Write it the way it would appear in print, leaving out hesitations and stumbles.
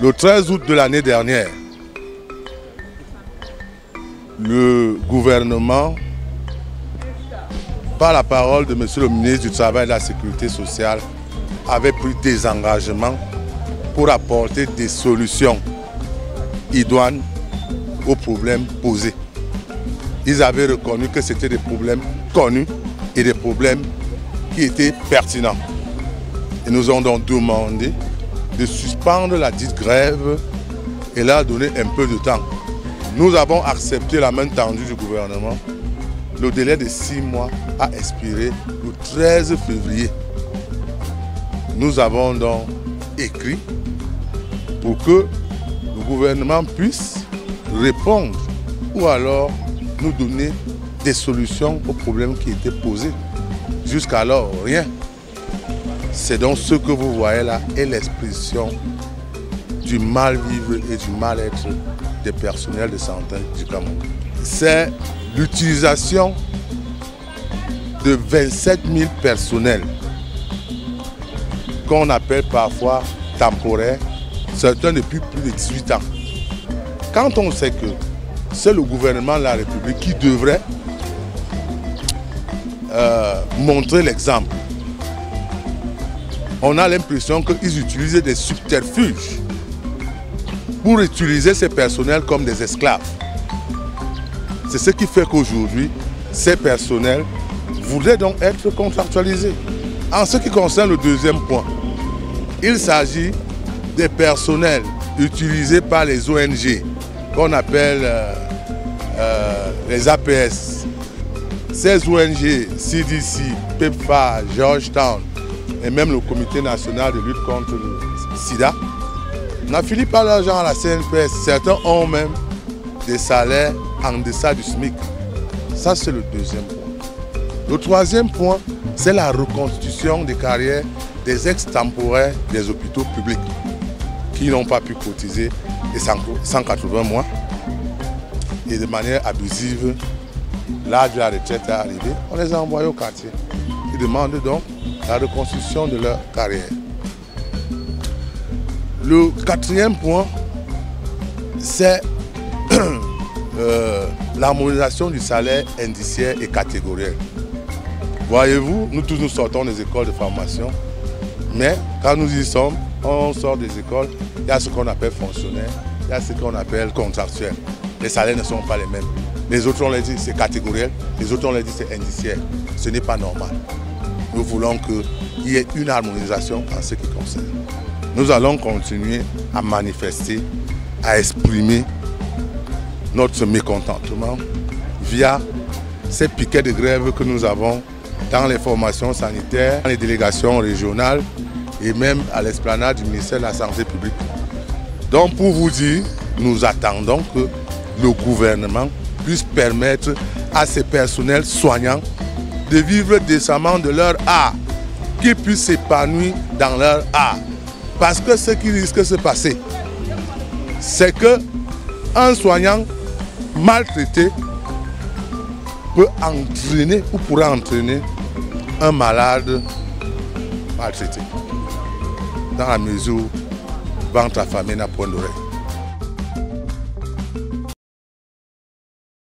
Le 13 août de l'année dernière, le gouvernement, par la parole de M. le ministre du Travail et de la Sécurité sociale, avait pris des engagements pour apporter des solutions idoines aux problèmes posés. Ils avaient reconnu que c'était des problèmes connus et des problèmes qui étaient pertinents. Ils nous ont donc demandé de suspendre la dite grève et leur donner un peu de temps. Nous avons accepté la main tendue du gouvernement. Le délai de 6 mois a expiré le 13 février. Nous avons donc écrit pour que le gouvernement puisse répondre ou alors nous donner des solutions aux problèmes qui étaient posés. Jusqu'alors, rien. C'est donc ce que vous voyez là est l'expression du mal-vivre et du mal-être des personnels de santé du Cameroun. C'est l'utilisation de 27 000 personnels qu'on appelle parfois temporaires, certains depuis plus de 18 ans. Quand on sait que c'est le gouvernement de la République qui devrait montrer l'exemple, on a l'impression qu'ils utilisent des subterfuges pour utiliser ces personnels comme des esclaves. C'est ce qui fait qu'aujourd'hui, ces personnels voudraient donc être contractualisés. En ce qui concerne le deuxième point, il s'agit des personnels utilisés par les ONG, qu'on appelle les APS. Ces ONG, CDC, PEPFAR, Georgetown et même le Comité national de lutte contre le sida, n'affilient pas l'argent à la CNPS. Certains ont même des salaires en deçà du SMIC. Ça, c'est le deuxième point. Le troisième point, c'est la reconstitution des carrières des ex-temporaires des hôpitaux publics qui n'ont pas pu cotiser les 180 mois. Et de manière abusive, l'âge de la retraite est arrivé, on les a envoyés au quartier. Ils demandent donc la reconstruction de leur carrière. Le quatrième point, c'est l'harmonisation du salaire indiciaire et catégoriel. Voyez-vous, nous tous nous sortons des écoles de formation, mais quand nous y sommes, on sort des écoles, il y a ce qu'on appelle fonctionnaire, il y a ce qu'on appelle contractuel. Les salaires ne sont pas les mêmes. Les autres, on les dit c'est catégoriel, les autres, on les dit c'est indiciaire. Ce n'est pas normal. Nous voulons qu'il y ait une harmonisation en ce qui concerne. Nous allons continuer à manifester, à exprimer notre mécontentement via ces piquets de grève que nous avons dans les formations sanitaires, dans les délégations régionales et même à l'esplanade du ministère de la Santé publique. Donc pour vous dire, nous attendons que le gouvernement puisse permettre à ces personnels soignants de vivre décemment de leur art, qu'ils puissent s'épanouir dans leur art. Parce que ce qui risque de se passer, c'est qu'un soignant maltraité peut entraîner ou pourrait entraîner un malade maltraité. Dans la mesure où ventre affamé n'a point d'oreille.